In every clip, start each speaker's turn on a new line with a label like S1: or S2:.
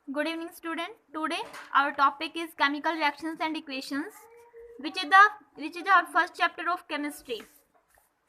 S1: Good evening, student. Today our topic is chemical reactions and equations, which is our first chapter of chemistry.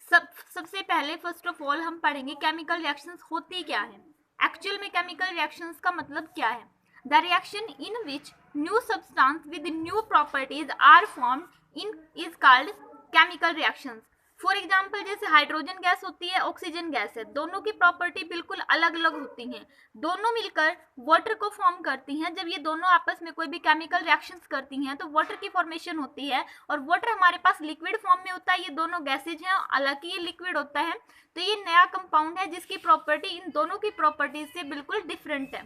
S1: सबसे पहले first of all हम पढ़ेंगे chemical reactions होती क्या है. Actual में केमिकल रिएक्शंस का मतलब क्या है. The reaction in which new substance with new properties are formed in is called chemical reactions. For example जैसे हाइड्रोजन गैस होती है, ऑक्सीजन गैस है, दोनों की प्रॉपर्टी बिल्कुल अलग अलग होती हैं. दोनों मिलकर वाटर को फॉर्म करती हैं. जब ये दोनों आपस में कोई भी केमिकल रिएक्शंस करती हैं तो वाटर की फॉर्मेशन होती है, और वाटर हमारे पास लिक्विड फॉर्म में होता है. ये दोनों गैसेज हैं, हालांकि ये लिक्विड होता है. तो ये नया कंपाउंड है जिसकी प्रॉपर्टी इन दोनों की प्रॉपर्टीज से बिल्कुल डिफरेंट है.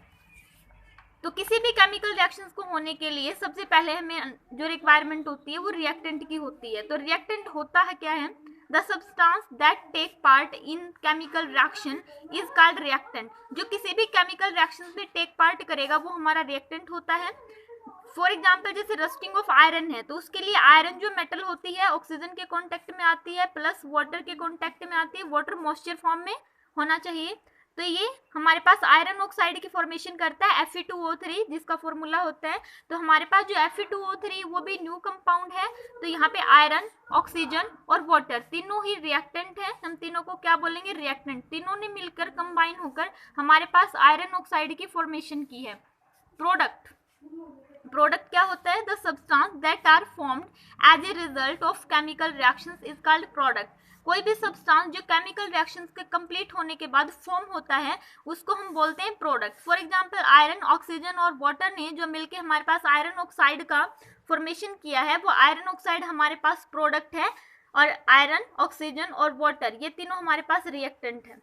S1: तो किसी भी केमिकल रिएक्शंस को होने के लिए सबसे पहले हमें जो रिक्वायरमेंट होती है वो रिएक्टेंट की होती है. तो रिएक्टेंट होता है क्या है, the substance that take part in chemical reaction is called reactant. जो किसी भी केमिकल रिएक्शन में टेक पार्ट करेगा वो हमारा रिएक्टेंट होता है. फॉर एग्जाम्पल जैसे रस्टिंग ऑफ आयरन है, तो उसके लिए आयरन जो मेटल होती है ऑक्सीजन के कॉन्टेक्ट में आती है प्लस वाटर के कॉन्टेक्ट में आती है. वाटर मॉइस्चर फॉर्म में होना चाहिए. तो ये हमारे पास आयरन ऑक्साइड की फॉर्मेशन करता है Fe2O3 जिसका फॉर्मूला होता है. तो हमारे पास जो Fe2O3 वो भी न्यू कंपाउंड है. तो यहाँ पे आयरन, ऑक्सीजन और वाटर तीनों ही रिएक्टेंट है. हम तीनों को क्या बोलेंगे, रिएक्टेंट. तीनों ने मिलकर कंबाइन होकर हमारे पास आयरन ऑक्साइड की फॉर्मेशन की है. प्रोडक्ट क्या होता है, the substance that are formed as a result of chemical reactions is called product. कोई भी सब्सटेंस जो केमिकल रिएक्शंस के कंप्लीट होने के बाद फॉर्म होता है उसको हम बोलते हैं product. For example iron, oxygen और वाटर ने जो मिलके हमारे पास आयरन ऑक्साइड का फॉर्मेशन किया है वो आयरन ऑक्साइड हमारे पास प्रोडक्ट है. और आयरन, ऑक्सीजन और वाटर ये तीनों हमारे पास रिएक्टेंट है.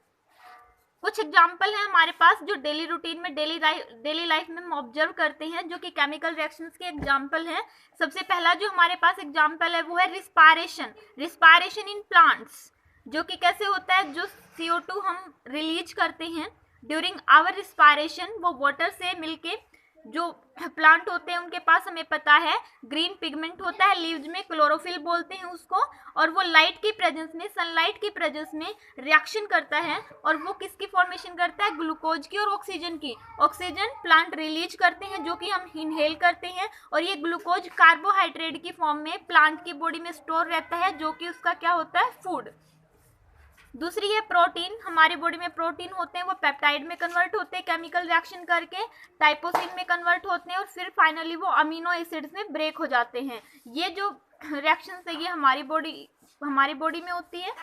S1: कुछ एग्जाम्पल है हमारे पास जो डेली रूटीन में डेली लाइफ में हम ऑब्जर्व करते हैं जो कि केमिकल रिएक्शंस के एग्जाम्पल हैं. सबसे पहला जो हमारे पास एग्जाम्पल है वो है रिस्पायरेशन इन प्लांट्स. जो कि कैसे होता है, जो CO2 हम रिलीज करते हैं ड्यूरिंग आवर रिस्पायरेशन वो वाटर से मिलके जो प्लांट होते हैं उनके पास हमें पता है ग्रीन पिगमेंट होता है, लीव्स में क्लोरोफिल बोलते हैं उसको. और वो लाइट की प्रेजेंस में, सनलाइट की प्रेजेंस में रिएक्शन करता है. और वो किसकी फॉर्मेशन करता है, ग्लूकोज की और ऑक्सीजन की. ऑक्सीजन प्लांट रिलीज करते हैं जो कि हम इनहेल करते हैं, और ये ग्लूकोज कार्बोहाइड्रेट की फॉर्म में प्लांट की बॉडी में स्टोर रहता है जो कि उसका क्या होता है, फूड. दूसरी है प्रोटीन. हमारी बॉडी में प्रोटीन होते हैं, वो पेप्टाइड में कन्वर्ट होते हैं केमिकल रिएक्शन करके, टाइपोसिन में कन्वर्ट होते हैं और फिर फाइनली वो अमीनो एसिड्स में ब्रेक हो जाते हैं. ये जो रिएक्शन है ये हमारी बॉडी में होती है.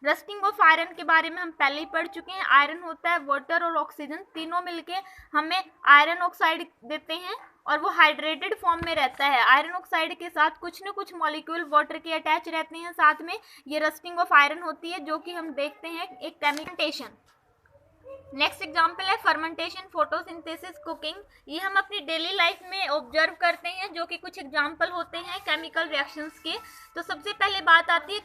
S1: रस्टिंग ऑफ आयरन के बारे में हम पहले ही पढ़ चुके हैं. आयरन होता है वाटर और ऑक्सीजन तीनों मिलके हमें आयरन ऑक्साइड देते हैं और वो हाइड्रेटेड फॉर्म में रहता है. आयरन ऑक्साइड के साथ कुछ न कुछ मॉलिक्यूल वाटर के अटैच रहते हैं साथ में. ये रस्टिंग ऑफ आयरन होती है जो कि हम देखते हैं एक केमिकल. नेक्स्ट एग्जाम्पल है फर्मेंटेशन, फोटोसिंथेसिस, कुकिंग. ये हम अपनी डेली लाइफ में ऑब्जर्व करते हैं जो कि कुछ एग्जाम्पल होते हैं केमिकल रिएक्शंस के. तो सबसे पहले बात आती है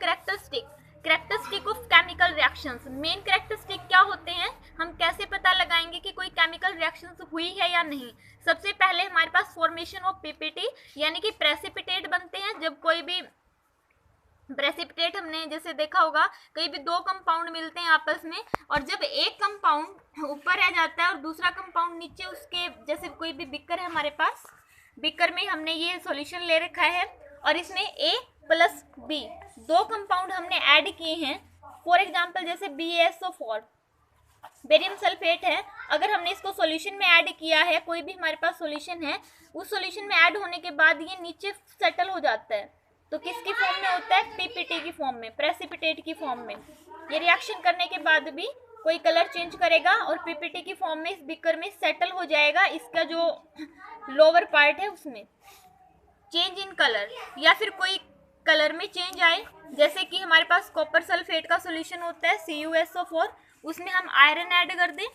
S1: characteristic of chemical reactions. Main characteristic क्या होते हैं, हम कैसे पता लगाएंगे कि कोई केमिकल रिएक्शंस हुई है या नहीं. सबसे पहले हमारे पास फॉर्मेशन ऑफ पीपीटी यानी कि प्रेसिपिटेट बनते हैं. जब कोई भी प्रेसिपिटेट हमने जैसे देखा होगा कहीं भी दो कंपाउंड मिलते हैं आपस में, और जब एक कंपाउंड ऊपर रह जाता है और दूसरा कंपाउंड नीचे, उसके जैसे कोई भी बिकर है हमारे पास, बिकर में हमने ये सॉल्यूशन ले रखा है और इसमें A प्लस B दो कंपाउंड हमने ऐड किए हैं. फॉर एग्जांपल जैसे BaSO4 बेरियम सल्फेट है. अगर हमने इसको सॉल्यूशन में ऐड किया है, कोई भी हमारे पास सॉल्यूशन है, उस सॉल्यूशन में ऐड होने के बाद ये नीचे सेटल हो जाता है. तो किसकी फॉर्म में होता है, पीपीटी की फॉर्म में, प्रेसिपिटेट की फॉर्म में. ये रिएक्शन करने के बाद भी कोई कलर चेंज करेगा और पीपीटी की फॉर्म में इस बिकर में सेटल हो जाएगा. इसका जो लोअर पार्ट है उसमें चेंज इन कलर या फिर कोई कलर में चेंज आए. जैसे कि हमारे पास कॉपर सल्फेट का सॉल्यूशन होता है CuSO4, उसमें हम आयरन ऐड कर दें.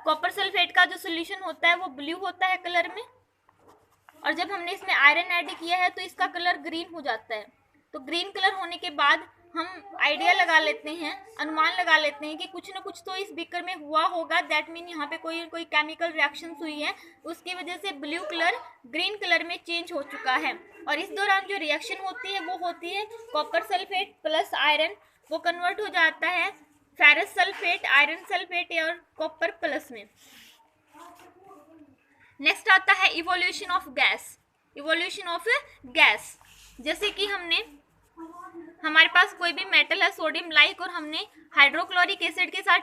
S1: कॉपर सल्फेट का जो सॉल्यूशन होता है वो ब्लू होता है कलर में, और जब हमने इसमें आयरन ऐड किया है तो इसका कलर ग्रीन हो जाता है. तो ग्रीन कलर होने के बाद हम आइडिया लगा लेते हैं, अनुमान लगा लेते हैं कि कुछ ना कुछ तो इस बीकर में हुआ होगा. दैट मीन यहाँ पे कोई केमिकल रिएक्शन हुई है, उसकी वजह से ब्लू कलर ग्रीन कलर में चेंज हो चुका है. और इस दौरान जो रिएक्शन होती है वो होती है कॉपर सल्फेट प्लस आयरन, वो कन्वर्ट हो जाता है फेरस सल्फेट, आयरन सल्फेट और कॉपर प्लस में. नेक्स्ट आता है evolution of gas. Evolution of gas, जैसे कि हमारे पास कोई भी मेटल है सोडियम लाइक, और हमने हाइड्रोक्लोरिक एसिड के साथ